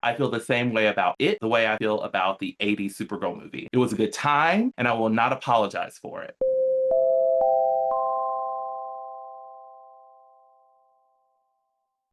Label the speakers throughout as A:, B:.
A: I feel the same way about it, the way I feel about the 80s Supergirl movie. It was a good time, and I will not apologize for it.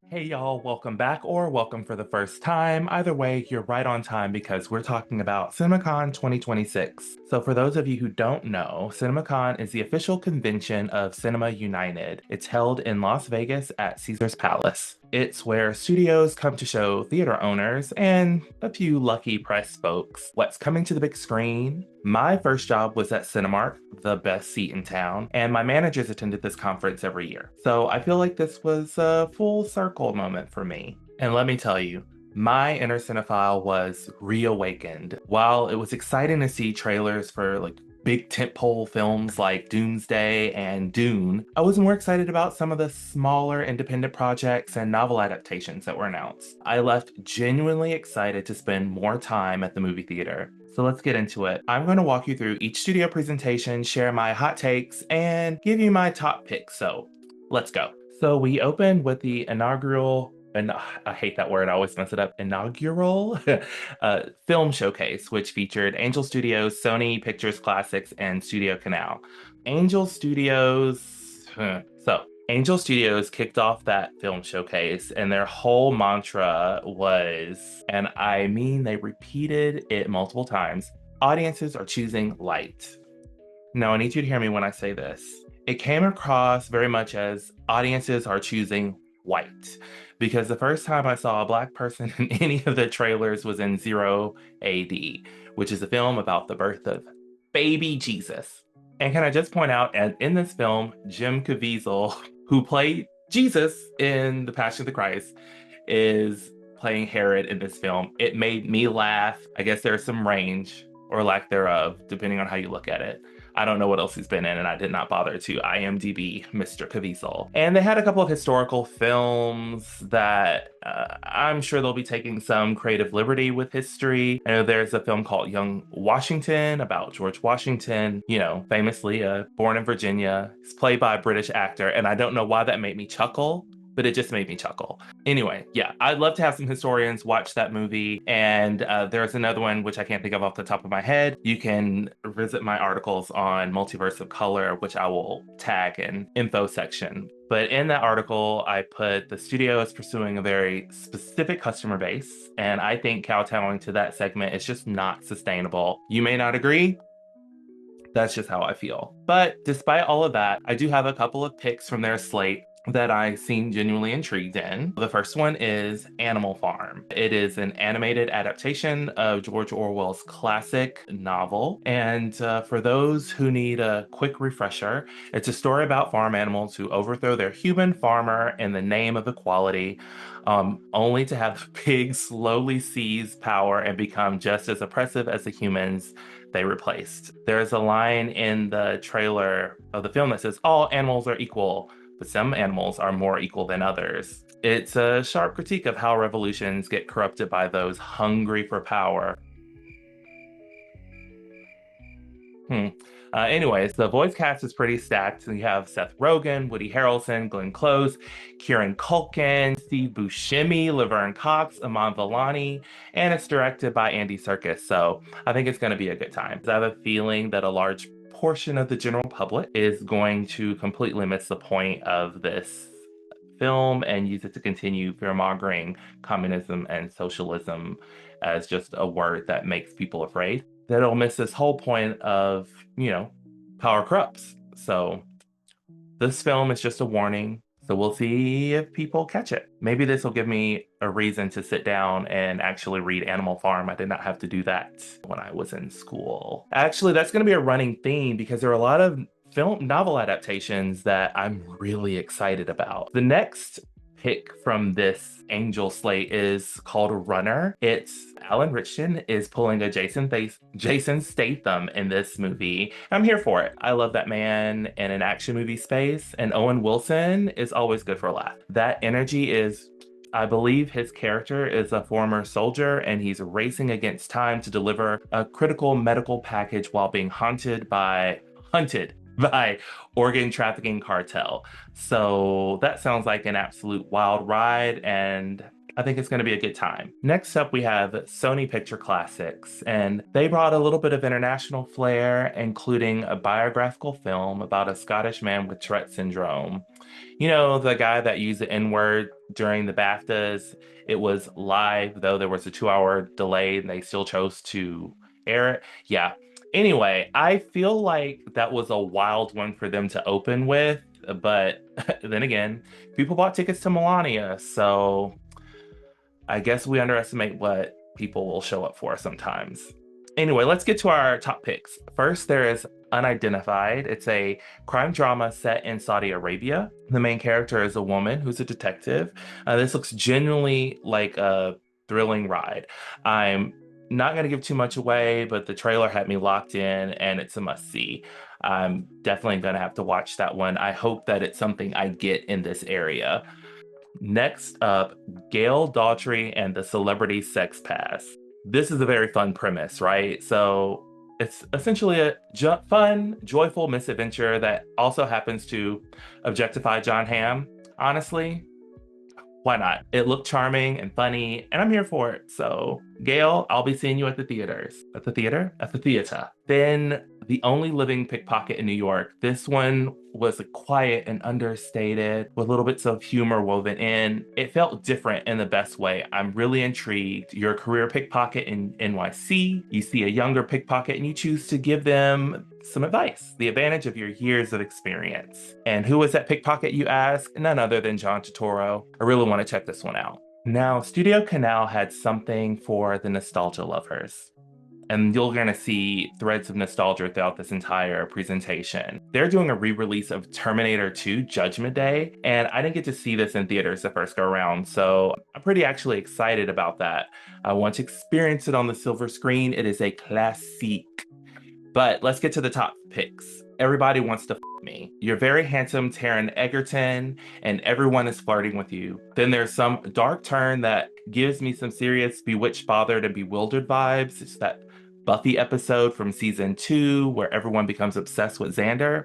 A: Hey y'all, welcome back or welcome for the first time. Either way, you're right on time because we're talking about CinemaCon 2026. So for those of you who don't know, CinemaCon is the official convention of Cinema United. It's held in Las Vegas at Caesar's Palace. It's where studios come to show theater owners and a few lucky press folks what's coming to the big screen. My first job was at Cinemark, the best seat in town, and my managers attended this conference every year. So I feel like this was a full circle moment for me. And let me tell you, my inner cinephile was reawakened. While it was exciting to see trailers for big tentpole films like Doomsday and Dune, I was more excited about some of the smaller independent projects and novel adaptations that were announced. I left genuinely excited to spend more time at the movie theater. So let's get into it. I'm going to walk you through each studio presentation, share my hot takes, and give you my top picks. So let's go. So we opened with the inaugural, and I hate that word, I always mess it up, inaugural film showcase, which featured Angel Studios, Sony Pictures Classics, and Studio Canal. Angel Studios, so Angel Studios kicked off that film showcase, and their whole mantra was, and I mean they repeated it multiple times, audiences are choosing light. Now, I need you to hear me when I say this. It came across very much as audiences are choosing white. Because the first time I saw a Black person in any of the trailers was in Zero AD, which is a film about the birth of baby Jesus. And can I just point out, and in this film, Jim Caviezel, who played Jesus in The Passion of the Christ, is playing Herod in this film. It made me laugh. I guess there's some range or lack thereof, depending on how you look at it. I don't know what else he's been in, and I did not bother to IMDb Mr. Caviezel. And they had a couple of historical films that I'm sure they'll be taking some creative liberty with history. I know there's a film called Young Washington about George Washington, famously born in Virginia. He's played by a British actor, and I don't know why that made me chuckle, but it just made me chuckle. Anyway, yeah, I'd love to have some historians watch that movie. And there's another one, which I can't think of off the top of my head. You can visit my articles on Multiverse of Color, which I will tag in info section. But in that article, I put the studio is pursuing a very specific customer base. And I think kowtowing to that segment is just not sustainable. You may not agree. That's just how I feel. But despite all of that, I do have a couple of picks from their slate that I seem genuinely intrigued in. The first one is Animal Farm. It is an animated adaptation of George Orwell's classic novel. And for those who need a quick refresher, it's a story about farm animals who overthrow their human farmer in the name of equality, only to have the pigs slowly seize power and become just as oppressive as the humans they replaced. There's a line in the trailer of the film that says, all animals are equal, but some animals are more equal than others. It's a sharp critique of how revolutions get corrupted by those hungry for power. Hmm. Anyways, the voice cast is pretty stacked. You have Seth Rogen, Woody Harrelson, Glenn Close, Kieran Culkin, Steve Buscemi, Laverne Cox, Aman Vellani, and it's directed by Andy Serkis. So I think it's going to be a good time. I have a feeling that a large portion of the general public is going to completely miss the point of this film and use it to continue fear-mongering communism and socialism as just a word that makes people afraid. That it'll miss this whole point of, power corrupts. So this film is just a warning. So we'll see if people catch it. Maybe this will give me a reason to sit down and actually read Animal Farm. I did not have to do that when I was in school. Actually, that's going to be a running theme because there are a lot of film novel adaptations that I'm really excited about. The next pick from this Angel slate is called Runner. It's Alan Ritchson is pulling a Jason Statham in this movie. I'm here for it. I love that man in an action movie space, and Owen Wilson is always good for a laugh. That energy is, I believe his character is a former soldier and he's racing against time to deliver a critical medical package while being hunted by organ trafficking cartel. So that sounds like an absolute wild ride, and I think it's going to be a good time. Next up, we have Sony Picture Classics, and they brought a little bit of international flair, including a biographical film about a Scottish man with Tourette syndrome. You know, the guy that used the N word during the BAFTAs. It was live, though there was a 2 hour delay and they still chose to air it. Yeah. Anyway, I feel like that was a wild one for them to open with, but then again, people bought tickets to Melania, so I guess we underestimate what people will show up for sometimes. Anyway, let's get to our top picks. First, there is Unidentified. It's a crime drama set in Saudi Arabia. The main character is a woman who's a detective. This looks genuinely like a thrilling ride. I'm not going to give too much away, but the trailer had me locked in and it's a must see. I'm definitely going to have to watch that one. I hope that it's something I get in this area. Next up, Gail Daughtry and the Celebrity Sex Pass. This is a very fun premise, right? So it's essentially a fun, joyful misadventure that also happens to objectify John Hamm. Honestly, why not? It looked charming and funny, and I'm here for it. So, Gail, I'll be seeing you at the theaters. At the theater? At the theater. Then, The Only Living Pickpocket in New York. This one was quiet and understated with little bits of humor woven in. It felt different in the best way. I'm really intrigued. You're a career pickpocket in NYC. You see a younger pickpocket and you choose to give them some advice, the advantage of your years of experience. And who was that pickpocket, you ask? None other than John Turturro. I really want to check this one out. Now, Studio Canal had something for the nostalgia lovers. And you're going to see threads of nostalgia throughout this entire presentation. They're doing a re-release of Terminator 2 Judgment Day, and I didn't get to see this in theaters the first go around, so I'm pretty actually excited about that. I want to experience it on the silver screen. It is a classic. But let's get to the top picks. Everybody wants to me. You're very handsome, Taron Egerton, and everyone is flirting with you. Then there's some dark turn that gives me some serious Bewitched, Bothered, and Bewildered vibes. It's that Buffy episode from season 2 where everyone becomes obsessed with Xander.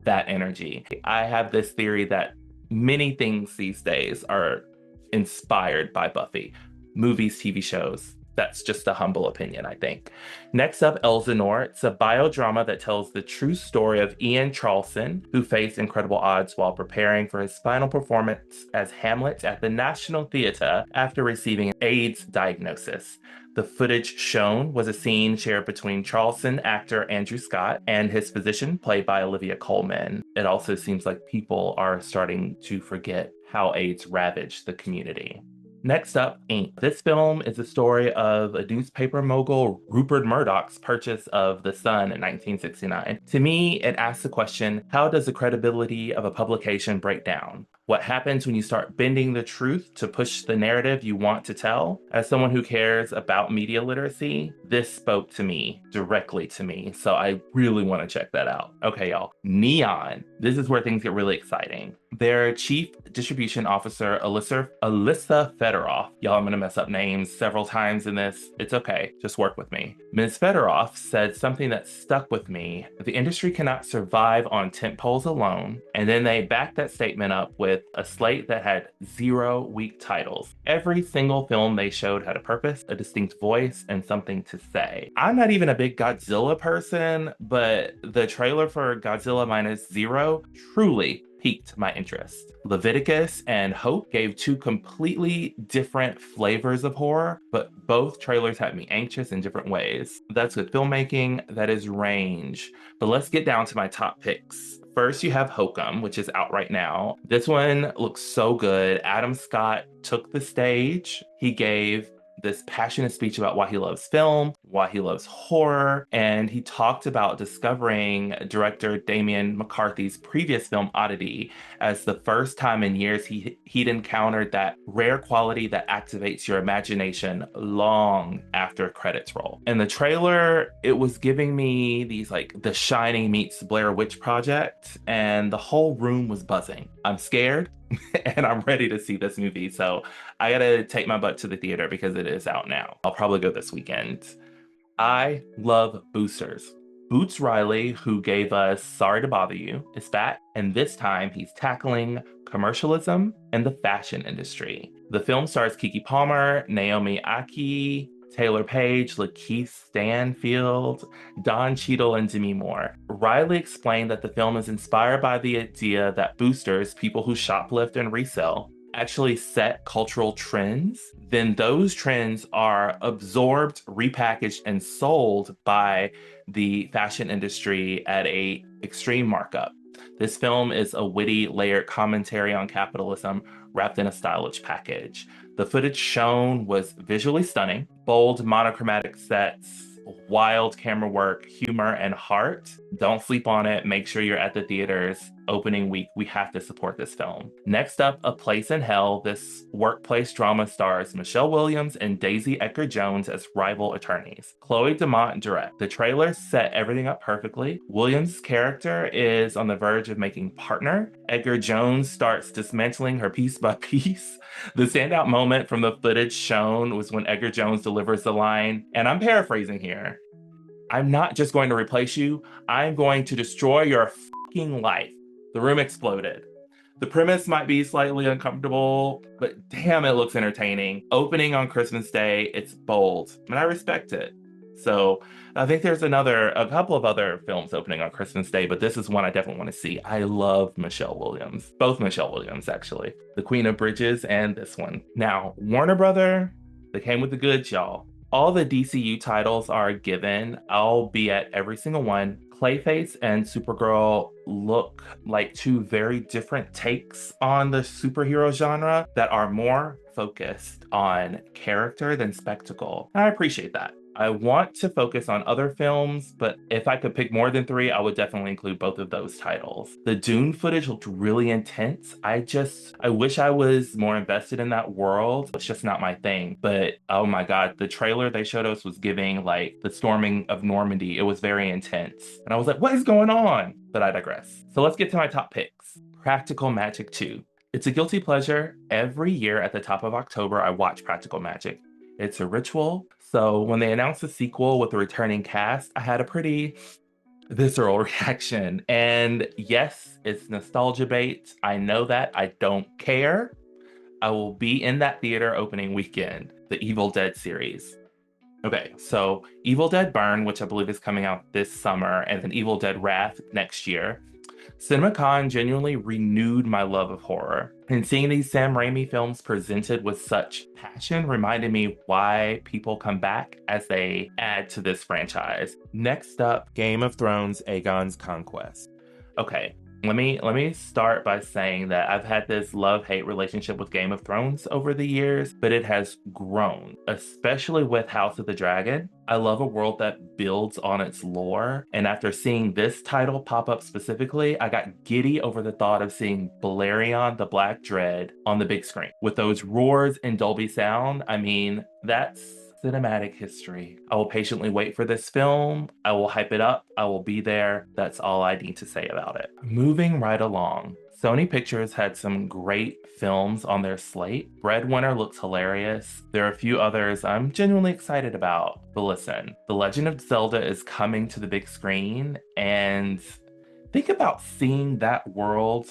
A: That energy. I have this theory that many things these days are inspired by Buffy. Movies, TV shows. That's just a humble opinion, I think. Next up, Elsinore. It's a biodrama that tells the true story of Ian Charleson, who faced incredible odds while preparing for his final performance as Hamlet at the National Theatre after receiving an AIDS diagnosis. The footage shown was a scene shared between Charleson actor Andrew Scott and his physician, played by Olivia Colman. It also seems like people are starting to forget how AIDS ravaged the community. Next up, Ink. This film is the story of a newspaper mogul, Rupert Murdoch's purchase of The Sun in 1969. To me, it asks the question, how does the credibility of a publication break down? What happens when you start bending the truth to push the narrative you want to tell? As someone who cares about media literacy, this spoke to me, directly to me, so I really want to check that out. Okay, y'all. Neon. This is where things get really exciting. Their chief distribution officer, Alyssa Fedorov. Y'all, I'm going to mess up names several times in this. It's okay. Just work with me. Ms. Fedorov said something that stuck with me. The industry cannot survive on tentpoles alone. And then they backed that statement up with a slate that had 0 weak titles. Every single film they showed had a purpose, a distinct voice, and something to say. I'm not even a big Godzilla person, but the trailer for Godzilla Minus Zero truly piqued my interest. Leviticus and Hope gave 2 completely different flavors of horror, but both trailers had me anxious in different ways. That's good filmmaking, that is range. But let's get down to my top picks. First, you have Hokum, which is out right now. This one looks so good. Adam Scott took the stage. He gave this passionate speech about why he loves film, why he loves horror, and he talked about discovering director Damien McCarthy's previous film Oddity as the first time in years he'd encountered that rare quality that activates your imagination long after credits roll. In the trailer, it was giving me these like The Shining meets Blair Witch Project, and the whole room was buzzing. I'm scared and I'm ready to see this movie. So I gotta take my butt to the theater because it is out now. I'll probably go this weekend. I love boosters. Boots Riley, who gave us Sorry to Bother You, is back, and this time he's tackling commercialism and the fashion industry. The film stars Kiki Palmer, Naomi Aki, Taylor Page, Lakeith Stanfield, Don Cheadle, and Demi Moore. Riley explained that the film is inspired by the idea that boosters, people who shoplift and resell, actually set cultural trends. Then those trends are absorbed, repackaged, and sold by the fashion industry at a extreme markup. This film is a witty, layered commentary on capitalism wrapped in a stylish package. The footage shown was visually stunning, bold, monochromatic sets, wild camera work, humor, and heart. Don't sleep on it. Make sure you're at the theaters. Opening week, we have to support this film. Next up, A Place in Hell. This workplace drama stars Michelle Williams and Daisy Edgar Jones as rival attorneys. Chloe DeMont direct. The trailer set everything up perfectly. Williams' character is on the verge of making partner. Edgar Jones starts dismantling her piece by piece. The standout moment from the footage shown was when Edgar Jones delivers the line, and I'm paraphrasing here, "I'm not just going to replace you, I'm going to destroy your fucking life." The room exploded. The premise might be slightly uncomfortable, but damn, it looks entertaining. Opening on Christmas Day, it's bold, and I respect it. So I think there's a couple of other films opening on Christmas Day, but this is one I definitely want to see. I love Michelle Williams, both Michelle Williams, actually. The Queen of Bridges and this one. Now, Warner Brother, they came with the goods, y'all. All the DCU titles are given. I'll be at every single one. Clayface and Supergirl look like two very different takes on the superhero genre that are more focused on character than spectacle. And I appreciate that. I want to focus on other films, but if I could pick more than three, I would definitely include both of those titles. The Dune footage looked really intense. I wish I was more invested in that world. It's just not my thing. But oh my God, the trailer they showed us was giving like the storming of Normandy. It was very intense. And I was like, what is going on? But I digress. So let's get to my top picks. Practical Magic 2. It's a guilty pleasure. Every year at the top of October, I watch Practical Magic. It's a ritual. So when they announced the sequel with the returning cast, I had a pretty visceral reaction. And yes, it's nostalgia bait. I know that. I don't care. I will be in that theater opening weekend, the Evil Dead series. Okay, so Evil Dead Burn, which I believe is coming out this summer, and then Evil Dead Wrath next year. CinemaCon genuinely renewed my love of horror. And seeing these Sam Raimi films presented with such passion reminded me why people come back as they add to this franchise. Next up, Game of Thrones: Aegon's Conquest. Okay, let me start by saying that I've had this love-hate relationship with Game of Thrones over the years, but it has grown, especially with House of the Dragon. I love a world that builds on its lore, and after seeing this title pop up specifically, I got giddy over the thought of seeing Balerion the Black Dread on the big screen. With those roars and Dolby sound, I mean, that's cinematic history. I will patiently wait for this film. I will hype it up. I will be there. That's all I need to say about it. Moving right along. Sony Pictures had some great films on their slate. Breadwinner looks hilarious. There are a few others I'm genuinely excited about. But listen, The Legend of Zelda is coming to the big screen, and think about seeing that world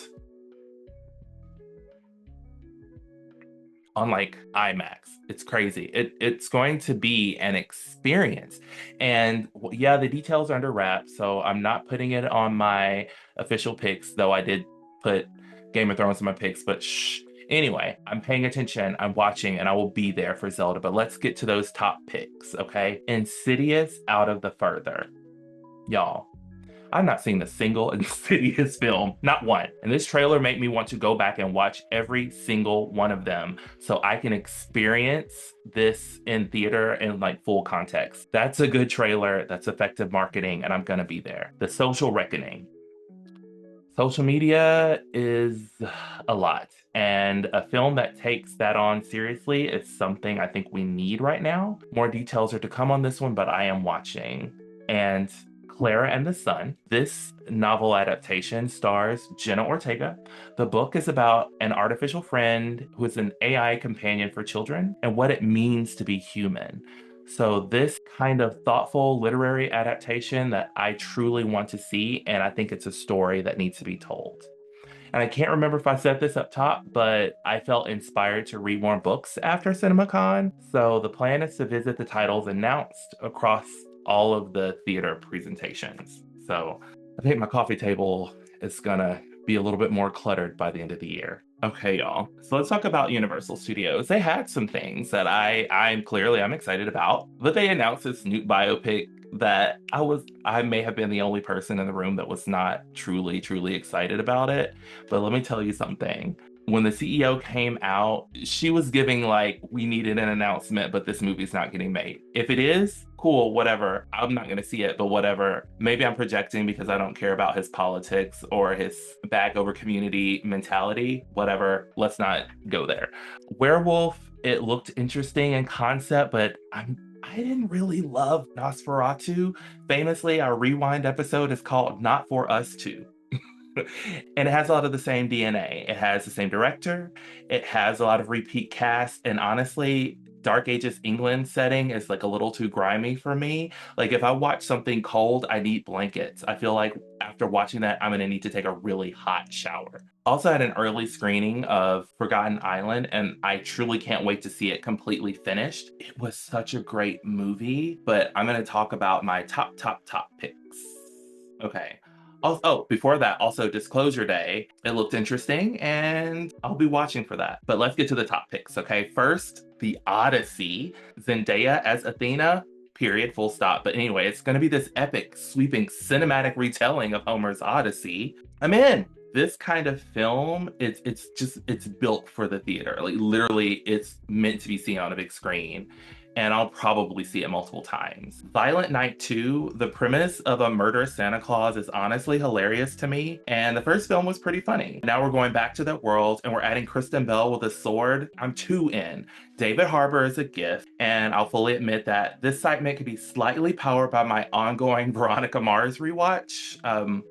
A: on like IMAX. It's crazy. It's going to be an experience. And yeah, the details are under wraps, so I'm not putting it on my official picks, though I did put Game of Thrones in my picks, but shh. Anyway, I'm paying attention, I'm watching, and I will be there for Zelda. But let's get to those top picks, okay? Insidious Out of the Further. Y'all, I've not seen a single Insidious film, not one. And this trailer made me want to go back and watch every single one of them so I can experience this in theater in like full context. That's a good trailer, that's effective marketing, and I'm gonna be there. The Social Reckoning. Social media is a lot, and a film that takes that on seriously is something I think we need right now. More details are to come on this one, but I am watching. And Clara and the Sun. This novel adaptation stars Jenna Ortega. The book is about an artificial friend who is an AI companion for children and what it means to be human. So this kind of thoughtful literary adaptation that I truly want to see, and I think it's a story that needs to be told. And I can't remember if I said this up top, but I felt inspired to read more books after CinemaCon. So the plan is to visit the titles announced across all of the theater presentations. So I think my coffee table is gonna be a little bit more cluttered by the end of the year. Okay, y'all. So let's talk about Universal Studios. They had some things that I'm excited about, but they announced this new biopic that I may have been the only person in the room that was not truly excited about it. But let me tell you something. When the CEO came out, she was giving like, we needed an announcement, but this movie's not getting made. If it is, cool, whatever. I'm not going to see it, but whatever. Maybe I'm projecting because I don't care about his politics or his bag over community mentality. Whatever. Let's not go there. Werewolf, it looked interesting in concept, but I didn't really love Nosferatu. Famously, our Rewind episode is called Not For Us To. And it has a lot of the same DNA. It has the same director. It has a lot of repeat cast. And honestly, Dark Ages England setting is like a little too grimy for me. Like if I watch something cold, I need blankets. I feel like after watching that, I'm gonna need to take a really hot shower. Also had an early screening of Forgotten Island, and I truly can't wait to see it completely finished. It was such a great movie, but I'm gonna talk about my top picks. Okay. Oh, before that, also Disclosure Day. It looked interesting, and I'll be watching for that. But let's get to the top picks, okay? First, The Odyssey. Zendaya as Athena, period, full stop. But anyway, it's going to be this epic, sweeping cinematic retelling of Homer's Odyssey. I'm in. This kind of film, it's built for the theater. Like literally, it's meant to be seen on a big screen, and I'll probably see it multiple times. Violent Night 2, the premise of a murderous Santa Claus is honestly hilarious to me, and the first film was pretty funny. Now we're going back to that world, and we're adding Kristen Bell with a sword. I'm too in. David Harbour is a gift, and I'll fully admit that this segment could be slightly powered by my ongoing Veronica Mars rewatch.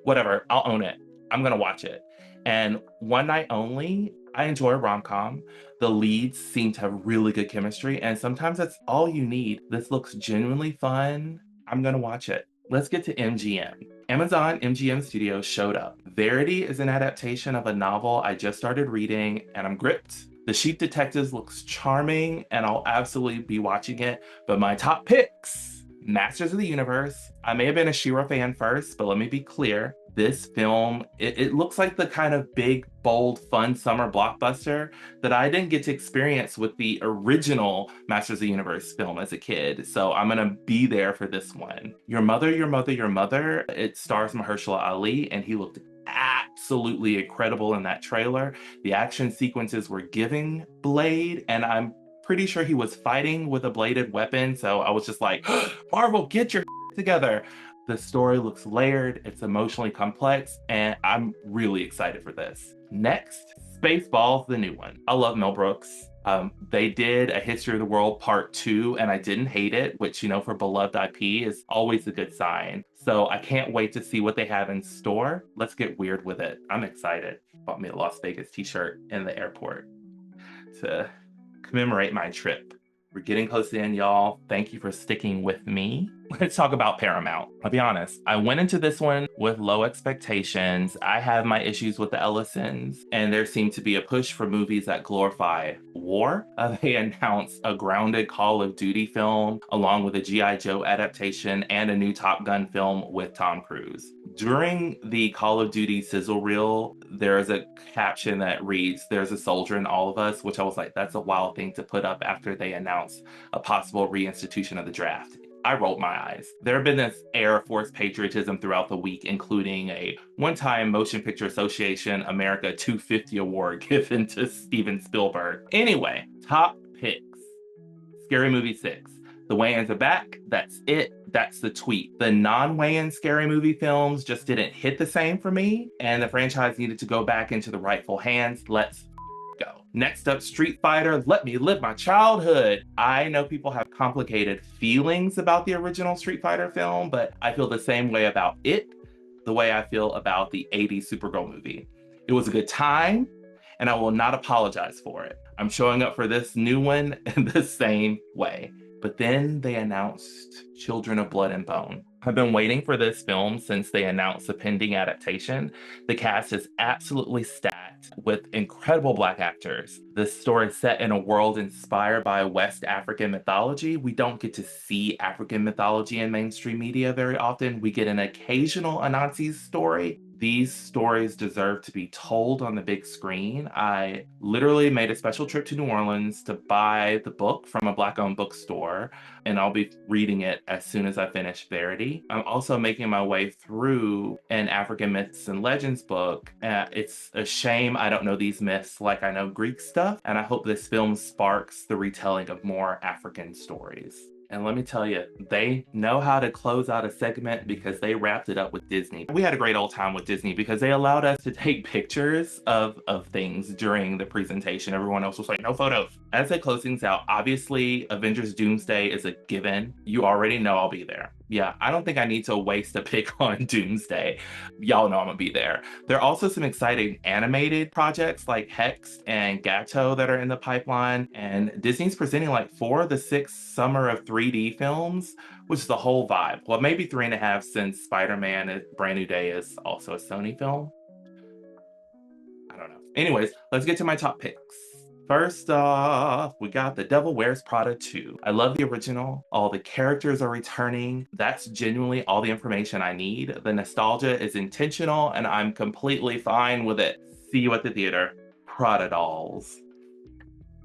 A: Whatever, I'll own it. I'm gonna watch it. And One Night Only, I enjoy rom-com. The leads seem to have really good chemistry, and sometimes that's all you need. This looks genuinely fun. I'm gonna watch it. Let's get to MGM. Amazon MGM Studios showed up. Verity is an adaptation of a novel I just started reading, and I'm gripped. The Sheep Detectives looks charming, and I'll absolutely be watching it. But my top picks: Masters of the Universe. I may have been a She-Ra fan first, but let me be clear. This film, it looks like the kind of big, bold, fun summer blockbuster that I didn't get to experience with the original Masters of the Universe film as a kid. So I'm gonna be there for this one. Your Mother, Your Mother, Your Mother. It stars Mahershala Ali, and he looked absolutely incredible in that trailer. The action sequences were giving Blade, and I'm pretty sure he was fighting with a bladed weapon. So I was just like, Marvel, get your together. The story looks layered, it's emotionally complex, and I'm really excited for this. Next, Spaceballs, the new one. I love Mel Brooks. They did A History of the World Part 2, and I didn't hate it, which, you know, for beloved IP is always a good sign. So I can't wait to see what they have in store. Let's get weird with it. I'm excited. Bought me a Las Vegas t-shirt in the airport to commemorate my trip. We're getting close to the end, y'all. Thank you for sticking with me. Let's talk about Paramount. I'll be honest, I went into this one with low expectations. I have my issues with the Ellisons, and there seemed to be a push for movies that glorify war. They announced a grounded Call of Duty film, along with a G.I. Joe adaptation and a new Top Gun film with Tom Cruise. During the Call of Duty sizzle reel, there is a caption that reads, "There's a soldier in all of us," which I was like, that's a wild thing to put up after they announced a possible reinstitution of the draft. I rolled my eyes. There have been this Air Force patriotism throughout the week, including a one-time Motion Picture Association America 250 award given to Steven Spielberg. Anyway, top picks. Scary Movie 6. The Wayans are back. That's it. That's the tweet. The non-Wayan Scary Movie films just didn't hit the same for me, and the franchise needed to go back into the rightful hands. Let's go. Next up, Street Fighter, Let Me Live My Childhood. I know people have complicated feelings about the original Street Fighter film, but I feel the same way about it, the way I feel about the 80s Supergirl movie. It was a good time, and I will not apologize for it. I'm showing up for this new one in the same way. But then they announced Children of Blood and Bone. I've been waiting for this film since they announced the pending adaptation. The cast is absolutely stacked with incredible Black actors. This story is set in a world inspired by West African mythology. We don't get to see African mythology in mainstream media very often. We get an occasional Anansi story. These stories deserve to be told on the big screen. I literally made a special trip to New Orleans to buy the book from a Black owned bookstore, and I'll be reading it as soon as I finish Verity. I'm also making my way through an African myths and legends book. It's a shame I don't know these myths like I know Greek stuff, and I hope this film sparks the retelling of more African stories. And let me tell you, they know how to close out a segment because they wrapped it up with Disney. We had a great old time with Disney because they allowed us to take pictures of things during the presentation. Everyone else was like, no photos. As they close things out, obviously, Avengers Doomsday is a given. You already know I'll be there. Yeah, I don't think I need to waste a pick on Doomsday. Y'all know I'm gonna be there. There are also some exciting animated projects like Hex and Gato that are in the pipeline, and Disney's presenting like 4 of the 6 summer of 3D films, which is the whole vibe. Well, maybe 3.5 since Spider-Man: A Brand New Day is also a Sony film. I don't know. Anyways, let's get to my top picks. First off, we got The Devil Wears Prada 2. I love the original. All the characters are returning. That's genuinely all the information I need. The nostalgia is intentional, and I'm completely fine with it. See you at the theater. Prada dolls.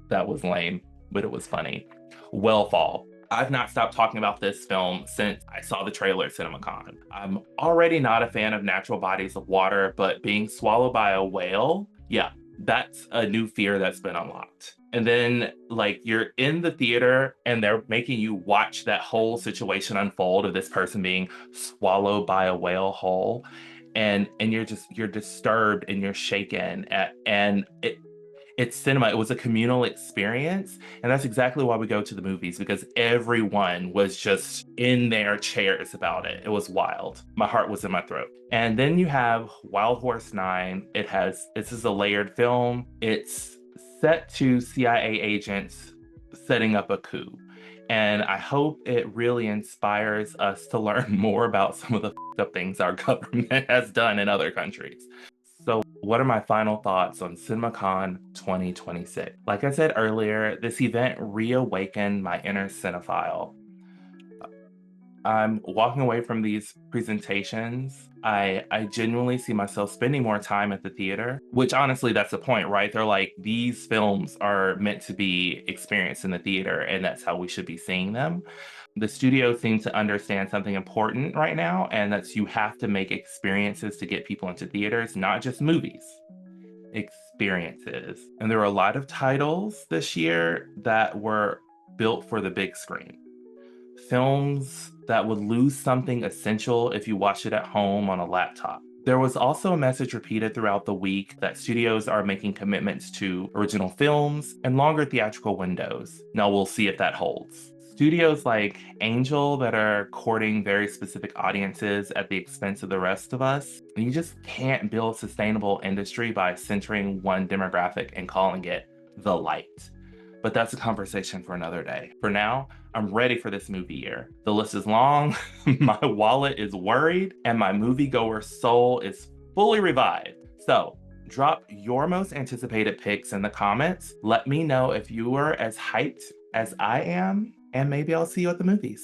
A: That was lame, but it was funny. Wellfall. I've not stopped talking about this film since I saw the trailer at CinemaCon. I'm already not a fan of natural bodies of water, but being swallowed by a whale, yeah, that's a new fear that's been unlocked. And then, like, you're in the theater and they're making you watch that whole situation unfold of this person being swallowed by a whale whole. And you're disturbed and you're shaken it's cinema. It was a communal experience. And that's exactly why we go to the movies, because everyone was just in their chairs about it. It was wild. My heart was in my throat. And then you have Wild Horse 9. This is a layered film. It's set to CIA agents setting up a coup. And I hope it really inspires us to learn more about some of the up things our government has done in other countries. So, what are my final thoughts on CinemaCon 2026? Like I said earlier, this event reawakened my inner cinephile. I'm walking away from these presentations. I genuinely see myself spending more time at the theater, which honestly, that's the point, right? They're like, these films are meant to be experienced in the theater, and that's how we should be seeing them. The studio seems to understand something important right now, and that's you have to make experiences to get people into theaters, not just movies, experiences. And there were a lot of titles this year that were built for the big screen. Films that would lose something essential if you watch it at home on a laptop. There was also a message repeated throughout the week that studios are making commitments to original films and longer theatrical windows. Now we'll see if that holds. Studios like Angel that are courting very specific audiences at the expense of the rest of us. You just can't build a sustainable industry by centering one demographic and calling it the light. But that's a conversation for another day. For now, I'm ready for this movie year. The list is long, my wallet is worried, and my moviegoer soul is fully revived. So, drop your most anticipated picks in the comments. Let me know if you are as hyped as I am, and maybe I'll see you at the movies.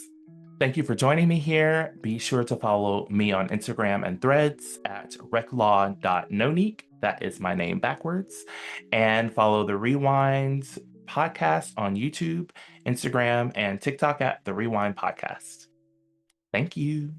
A: Thank you for joining me here. Be sure to follow me on Instagram and Threads at reclaw.nonique. That is my name backwards. And follow the Rewind podcast on YouTube, Instagram, and TikTok at The Rewind Podcast. Thank you.